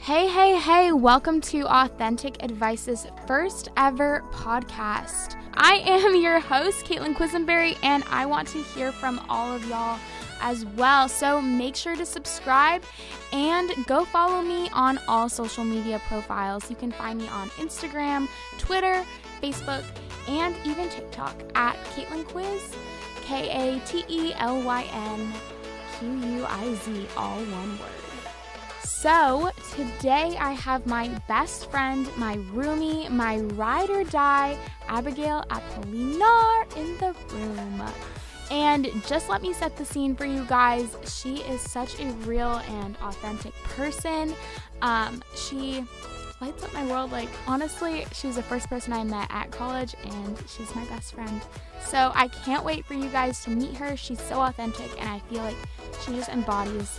Hey, welcome to Authentic Advice's first ever podcast. I am your host, Katelyn Quisenberry, and I want to hear from all of y'all as well. So make sure to subscribe and go follow me on all social media profiles. You can find me on Instagram, Twitter, Facebook, and even TikTok at Katelyn Quiz, KATELYNQUIZ, all one word. So today I have my best friend, my roomie, my ride or die, Abigail Apolinar in the room. And just let me set the scene for you guys. She is such a real and authentic person. She lights up my world. Like, honestly, she was the first person I met at college, and she's my best friend. So I can't wait for you guys to meet her. She's so authentic, and I feel like she just embodies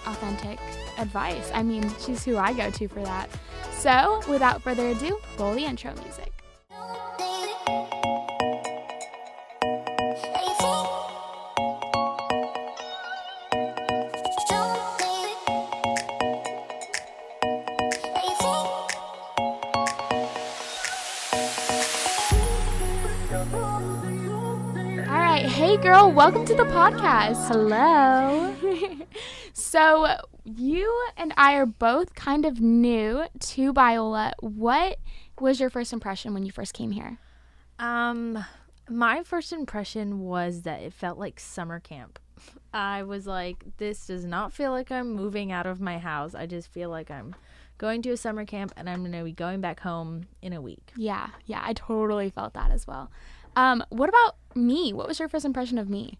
authentic advice. I mean, she's who I go to for that. So without further ado, roll the intro music. All right, hey girl, welcome to the podcast. Hello. So you and I are both kind of new to Biola. What was your first impression when you first came here? My first impression was that it felt like summer camp. I was like, this does not feel like I'm moving out of my house. I just feel like I'm going to a summer camp and I'm going to be going back home in a week. Yeah, I totally felt that as well. What about me? What was your first impression of me?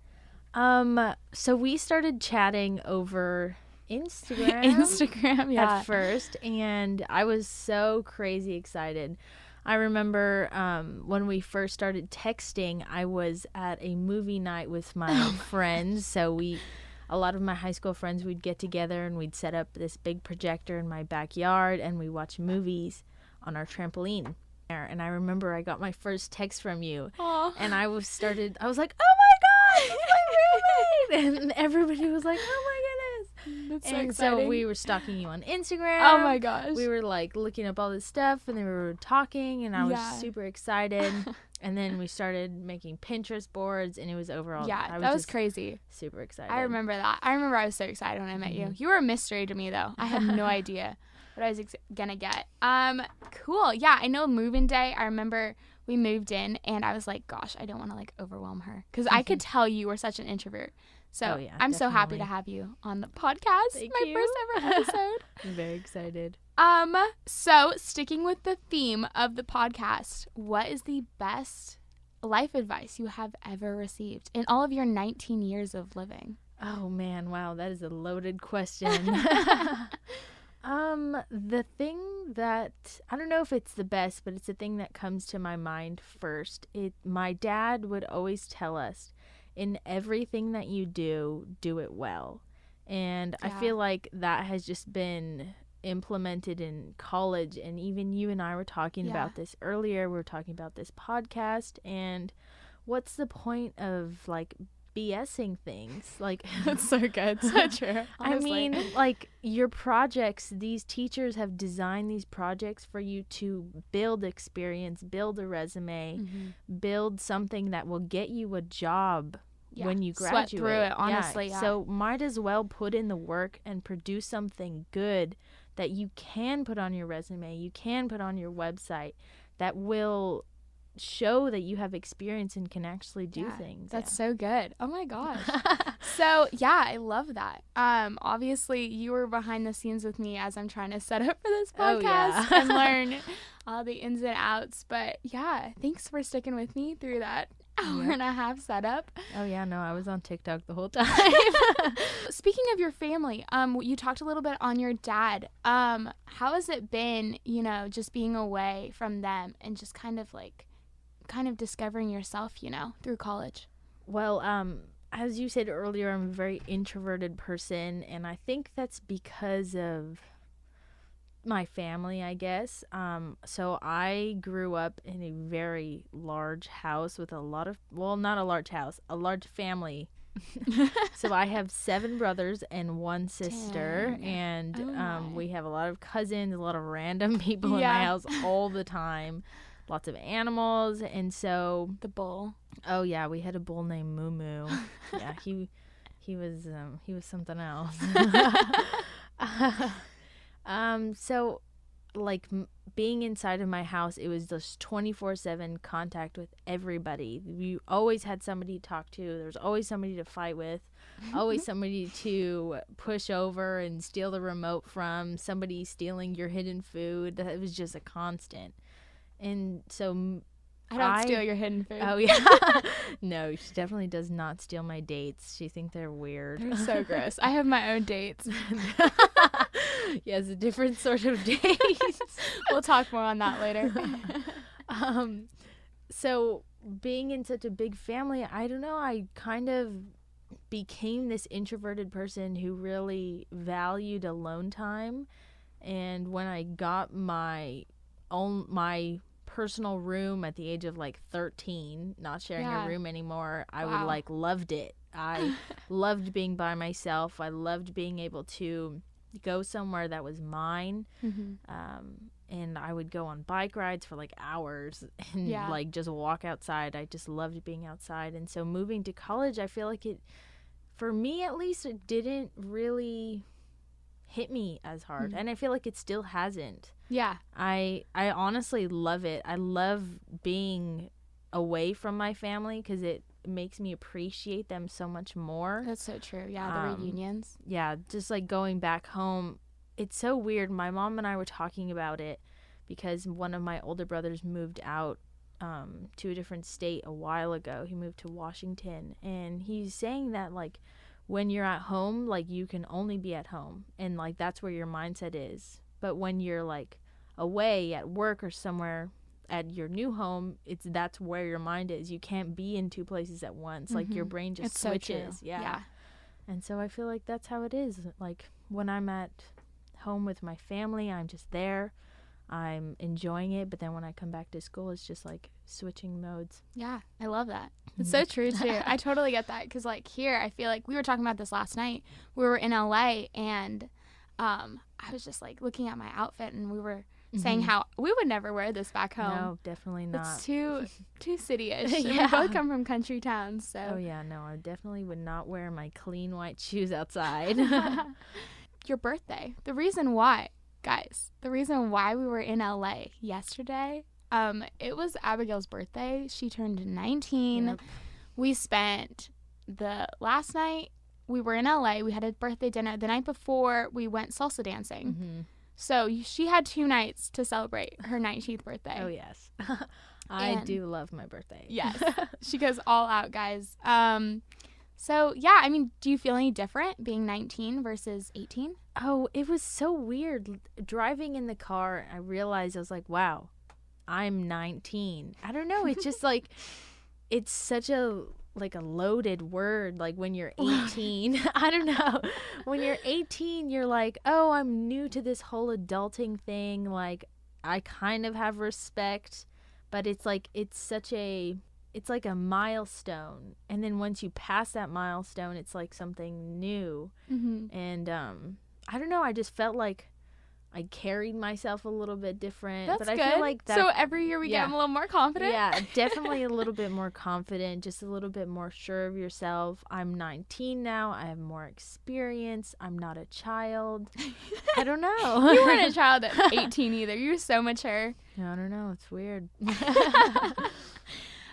So we started chatting over Instagram yeah. at first, and I was so crazy excited. I remember when we first started texting, I was at a movie night with my friends. So a lot of my high school friends, we'd get together and we'd set up this big projector in my backyard and we watch movies on our trampoline. And I remember I got my first text from you. Aww. And I was like, oh my God, it's my roommate. And everybody was like, oh my goodness. That's so and exciting. so we were stalking you on Instagram. Oh my gosh. We were like looking up all this stuff and then we were talking and I was Yeah. super excited. And then we started making Pinterest boards and it was overall. Yeah, that was crazy. Super excited. I remember that. I was so excited when I met you. You were a mystery to me though. I had no idea what I was gonna get. Cool. Yeah, I know move-in day. I remember we moved in and I was like, gosh, I don't want to like overwhelm her because I could tell you were such an introvert. So I'm so happy to have you on the podcast. Thank my you. first ever episode. I'm very excited. So sticking with the theme of the podcast, what is the best life advice you have ever received in all of your 19 years of living? Oh man, wow, that is a loaded question. The thing that, I don't know if it's the best, but it's the thing that comes to my mind first. My dad would always tell us, in everything that you do it well. And Yeah. I feel like that has just been implemented in college. And even you and I were talking about this earlier. We were talking about this podcast. And what's the point of like BSing things? Like, That's so good. So true. Honestly. I mean, like your projects, these teachers have designed these projects for you to build experience, build a resume, build something that will get you a job when you graduate. Sweat through it, honestly. Yeah. So might as well put in the work and produce something good that you can put on your resume, you can put on your website that will show that you have experience and can actually do things. That's so good. Oh my gosh. So yeah, I love that. Obviously you were behind the scenes with me as I'm trying to set up for this podcast and learn all the ins and outs. But yeah, thanks for sticking with me through that hour and a half setup. Oh yeah, no, I was on TikTok the whole time. Speaking of your family, you talked a little bit on your dad. How has it been, just being away from them and just kind of discovering yourself, through college? Well, as you said earlier, I'm a very introverted person, and I think that's because of my family, I guess. So I grew up in a very large house with a lot of, well, not a large house, a large family So I have 7 brothers and 1 sister. Dang. And Oh my. we have a lot of cousins, a lot of random people in my house all the time. Lots of animals. And so The bull. oh yeah, we had a bull named Moo Moo. Yeah, he was something else. So like being inside of my house, it was just 24/7 contact with everybody. You always had somebody to talk to. There was always somebody to fight with, always somebody to push over and steal the remote from, somebody stealing your hidden food. That was just a constant. And so I don't steal your hidden food. Oh yeah. No, she definitely does not steal my dates. She thinks they're weird. They're so gross. I have my own dates. Yes, a different sort of dates. We'll talk more on that later. So being in such a big family, I don't know, I kind of became this introverted person who really valued alone time. And when I got my personal room at the age of like 13, not sharing a room anymore, I would like loved it. I loved being by myself. I loved being able to go somewhere that was mine. And I would go on bike rides for like hours and like just walk outside. I just loved being outside. And so moving to college, I feel like it, for me at least, it didn't really hit me as hard. And I feel like it still hasn't. Yeah. I honestly love it. I love being away from my family because it makes me appreciate them so much more. That's so true. Yeah, the reunions. Yeah, just like going back home. It's so weird. My mom and I were talking about it because one of my older brothers moved out to a different state a while ago. He moved to Washington, and he's saying that like when you're at home, like you can only be at home, and like that's where your mindset is. But when you're like away at work or somewhere at your new home, that's where your mind is. You can't be in 2 places at once. Like your brain just switches. So yeah. And so I feel like that's how it is. Like when I'm at home with my family, I'm just there. I'm enjoying it. But then when I come back to school, it's just like switching modes. Yeah, I love that. It's so true too. I totally get that. Because like here, I feel like we were talking about this last night. We were in LA, and I was just like looking at my outfit, and we were saying how we would never wear this back home. No, definitely not. It's too city-ish. Yeah. We both come from country towns, so. Oh yeah, no, I definitely would not wear my clean white shoes outside. Your birthday. The reason why, guys, we were in LA yesterday, it was Abigail's birthday. She turned 19. Yep. We spent the last night, we were in LA. We had a birthday dinner. The night before, we went salsa dancing. So she had 2 nights to celebrate her 19th birthday. Oh, yes. I do love my birthday. Yes. She goes all out, guys. So, yeah, I mean, do you feel any different being 19 versus 18? Oh, it was so weird. Driving in the car, I realized, I was like, wow, I'm 19. I don't know. It's just like, it's such a loaded word. Like when you're 18, I don't know. When you're 18, you're like, oh, I'm new to this whole adulting thing. Like I kind of have respect, but it's like, it's like a milestone. And then once you pass that milestone, it's like something new. And I don't know. I just felt like I carried myself a little bit different. That's but I good. feel like that, so every year we get a little more confident. Yeah, definitely a little bit more confident, just a little bit more sure of yourself. I'm 19 now. I have more experience. I'm not a child. I don't know. You weren't a child at 18 either. You were so mature. I don't know. It's weird.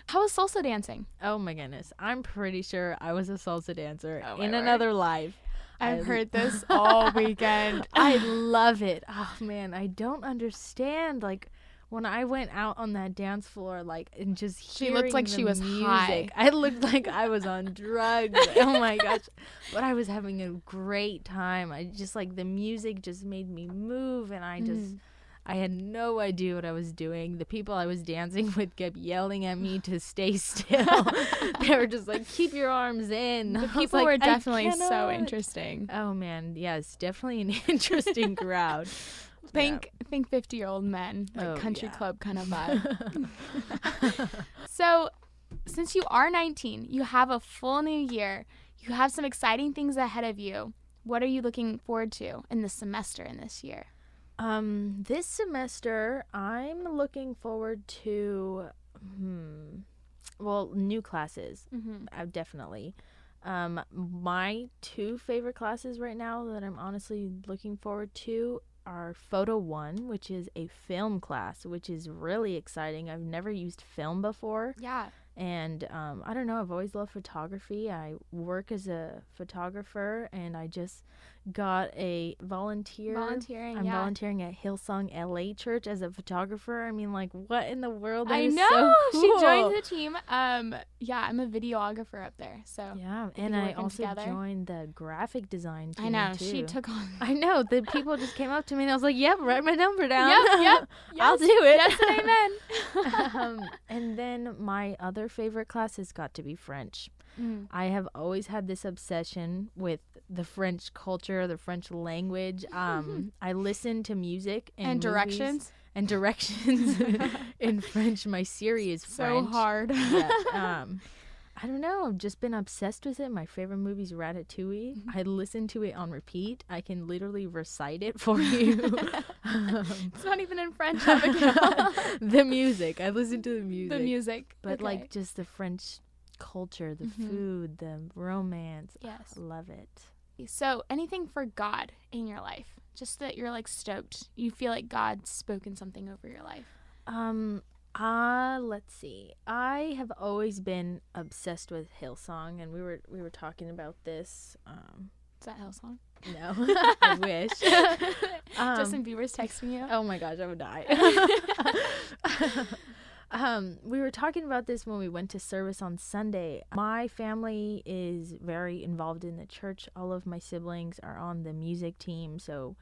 How was salsa dancing? Oh my goodness. I'm pretty sure I was a salsa dancer in word. Another life. I've heard this all weekend. I love it. Oh man, I don't understand. Like when I went out on that dance floor, like and just she looked like she was high. I looked like I was on drugs. Oh my gosh, but I was having a great time. I just like the music just made me move, and I had no idea what I was doing. The people I was dancing with kept yelling at me to stay still. They were just like, keep your arms in. The people were definitely so interesting. Oh, man. Yes, definitely an interesting crowd. Think 50-year-old men, like country club kind of vibe. So since you are 19, you have a full new year. you have some exciting things ahead of you. What are you looking forward to in this semester and this year? This semester, I'm looking forward to, new classes, definitely. My two favorite classes right now that I'm honestly looking forward to are Photo 1, which is a film class, which is really exciting. I've never used film before. Yeah. And I don't know, I've always loved photography. I work as a photographer, and I just got a volunteering. I'm volunteering at Hillsong LA Church as a photographer. I mean, like, what in the world? I know. So cool. She joined the team. Yeah, I'm a videographer up there. So yeah, and I also joined the graphic design team. I know. Too. She took on. I know. The people just came up to me and I was like, "Yep, write my number down. Yep. I'll do it." Yes and amen. And then my other favorite class has got to be French. I have always had this obsession with the French culture, the French language. I listen to music and directions. And directions in French. My Siri is French. So hard. Yeah, I don't know. I've just been obsessed with it. My favorite movie is Ratatouille. I listen to it on repeat. I can literally recite it for you. It's not even in French, Abigail. The music. I listen to the music. The music. But like just the French culture, the food, the romance. Yes. I love it. So anything for God in your life? Just that you're like stoked. You feel like God's spoken something over your life. Let's see. I have always been obsessed with Hillsong, and we were talking about this. Is that Hillsong? No, I wish. Justin Bieber's texting you. Oh my gosh, I would die. We were talking about this when we went to service on Sunday. My family is very involved in the church. All of my siblings are on the music team, so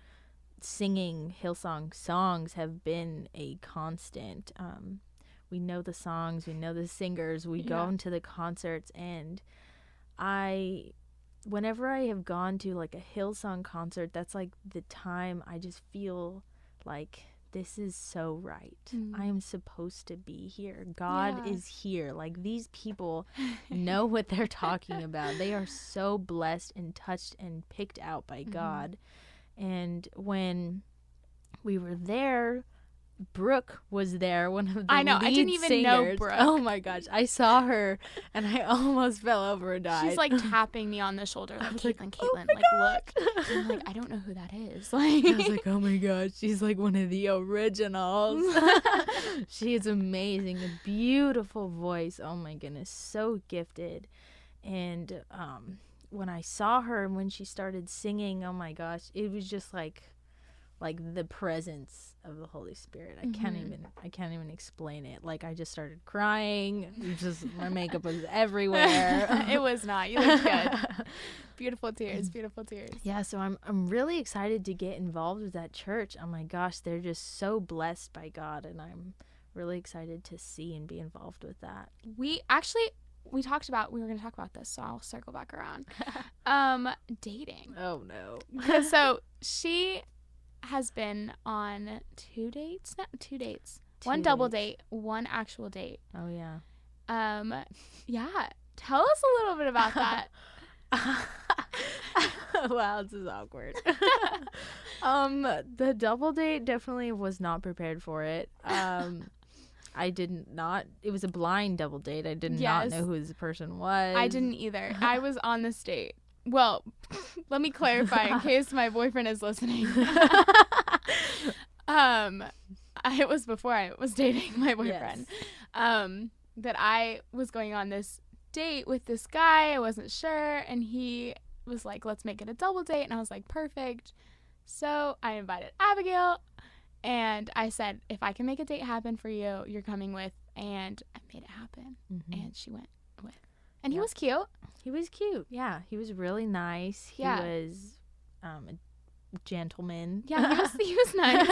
singing Hillsong songs have been a constant. We know the songs, we know the singers, we go into the concerts, and whenever I have gone to like a Hillsong concert, that's like the time I just feel like this is so right. I am supposed to be here. God is here. Like, these people know what they're talking about. They are so blessed and touched and picked out by God. And when we were there, Brooke was there, one of the I know. lead I didn't even singers. know Brooke. Oh my gosh. I saw her and I almost fell over and died. She's like tapping me on the shoulder like, Katelyn, oh like, look. And I'm like, I don't know who that is. Like, I was like, oh my gosh, she's like one of the originals. She is amazing. A beautiful voice. Oh my goodness. So gifted. And when I saw her and when she started singing, oh my gosh, it was just like the presence of the Holy Spirit. I can't even explain it. Like, I just started crying. My makeup was everywhere. It was not. You look good. Beautiful tears. Yeah, so I'm really excited to get involved with that church. Oh my gosh, they're just so blessed by God, and I'm really excited to see and be involved with that. We were going to talk about this, so I'll circle back around. Dating. Oh no. So she has been on 2 dates now. 2 dates. One double date, one actual date. Oh yeah. Yeah. Tell us a little bit about that. Wow, this is awkward. The double date definitely was not prepared for it. I did not. It was a blind double date. I did not know who this person was. I didn't either. I was on this date. Well, let me clarify in case my boyfriend is listening. It was before I was dating my boyfriend. Yes. That I was going on this date with this guy. I wasn't sure, and he was like, let's make it a double date, and I was like, perfect. So I invited Abigail, and I said, if I can make a date happen for you, you're coming with, and I made it happen. And she went with. And he was cute. He was cute. Yeah, he was really nice. He was a gentleman. Yeah, he was nice.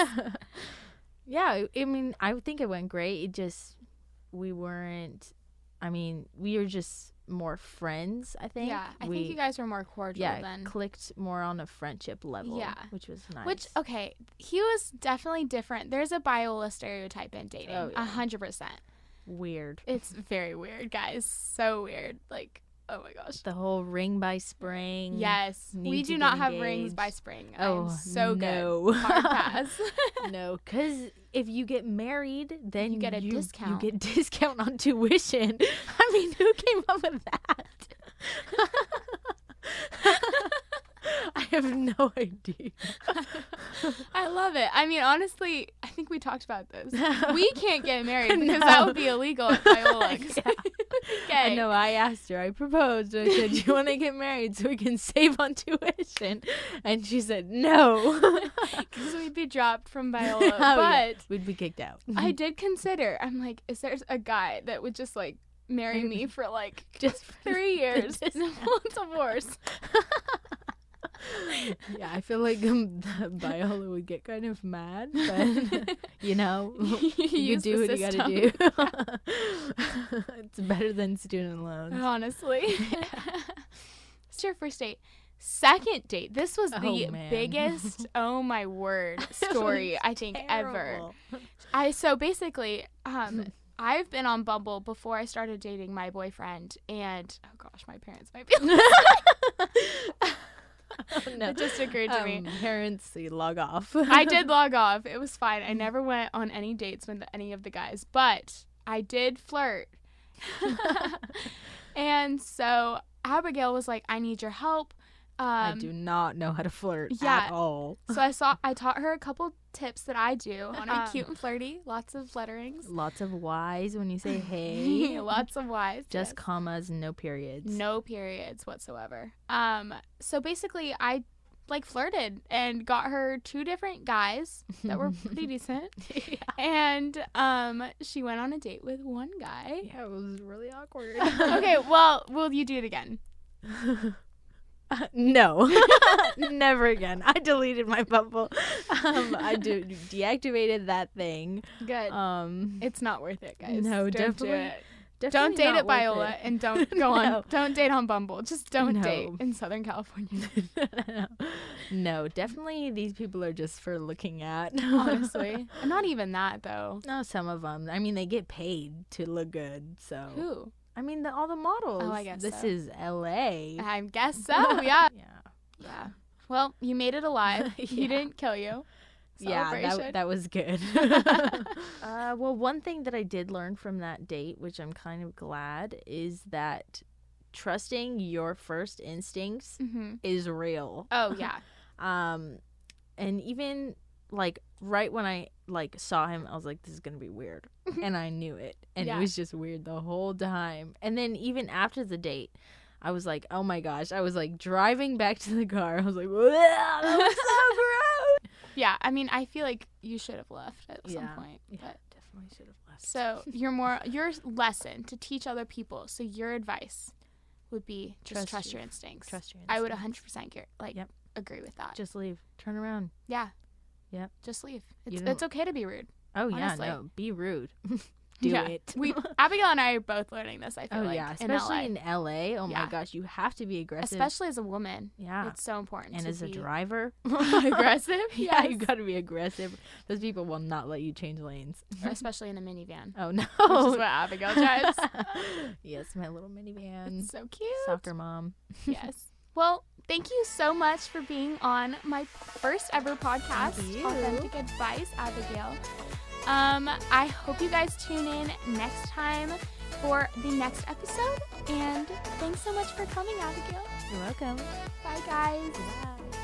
Yeah, I mean, I think it went great. It just, we were just more friends, I think. Yeah, I think you guys were more cordial then. Clicked more on a friendship level, which was nice. Which, okay, he was definitely different. There's a Biola stereotype in dating, 100%. Weird. It's very weird, guys. So weird. Like, Oh my gosh. The whole ring by spring. Yes. Need We to do get not have engaged. rings by spring. Oh, I'm so no. good. Hard pass. No, because if you get married, then You get a discount. You get discount on tuition. I mean, who came up with that? I have no idea. I love it. I mean, honestly, I think we talked about this. We can't get married because that would be illegal at Biola. Yeah. Okay. I know. I asked her. I proposed. I said, "Do you want to get married so we can save on tuition?" And she said, "No," because we'd be dropped from Biola. Oh, but yeah. We'd be kicked out. I did consider. I'm like, is there a guy that would just like marry me for like just 3 years? No divorce. Yeah, I feel like Biola would get kind of mad, but you know, you do what you gotta do. It's better than student loans. Honestly. It's your first date. Second date. This was the biggest, oh my word, story I think ever. So basically, I've been on Bumble before I started dating my boyfriend, and oh gosh, my parents might be Oh, no. It just occurred to me. Parents, you log off. I did log off. It was fine. I never went on any dates with any of the guys, but I did flirt. And so Abigail was like, I need your help. I do not know how to flirt at all. So I taught her a couple tips that I do. Cute and flirty, lots of letterings. Lots of Y's when you say hey. Lots of Y's. Just commas, no periods. No periods whatsoever. So basically I like flirted and got her 2 different guys that were pretty decent. Yeah. And she went on a date with one guy. Yeah, it was really awkward. Okay, well, will you do it again? No, never again. I deleted my Bumble. I deactivated that thing. Good. It's not worth it, guys. No, don't definitely. do it. Definitely don't date not at Biola and don't go on. Don't date on Bumble. Just don't date in Southern California. No, definitely these people are just for looking at. Honestly, and not even that though. No, some of them. I mean, they get paid to look good. So who? I mean, all the models. Oh, I guess this so. is LA. I guess so. Yeah. Yeah. Well, you made it alive. Yeah. He didn't kill you. Yeah, that was good. Well, one thing that I did learn from that date, which I'm kind of glad, is that trusting your first instincts is real. Oh, yeah. And even like right when I like saw him, I was like, this is gonna be weird, and I knew it, and it was just weird the whole time. And then even after the date, I was like, oh my gosh, I was like driving back to the car, I was like, that was so gross. Yeah, I mean, I feel like you should have left at some point. Yeah, but definitely should have left. So your lesson to teach other people. So your advice would be just trust your instincts. Trust your instincts. I would 100% agree with that. Just leave. Turn around. Yeah. Yep. Just leave. It's okay to be rude. Oh, honestly. yeah, no. Be rude. Do it. Abigail and I are both learning this, I feel like. Yeah, especially in LA. Oh, my gosh. You have to be aggressive. Especially as a woman. Yeah. It's so important. And as a driver. Aggressive? Yeah, you got to be aggressive. Those people will not let you change lanes. Especially in a minivan. Oh, no. Which is what Abigail drives. Yes, my little minivan. It's so cute. Soccer mom. Yes. Well, thank you so much for being on my first ever podcast, Authentic Advice, Abigail. I hope you guys tune in next time for the next episode. And thanks so much for coming, Abigail. You're welcome. Bye, guys. Bye.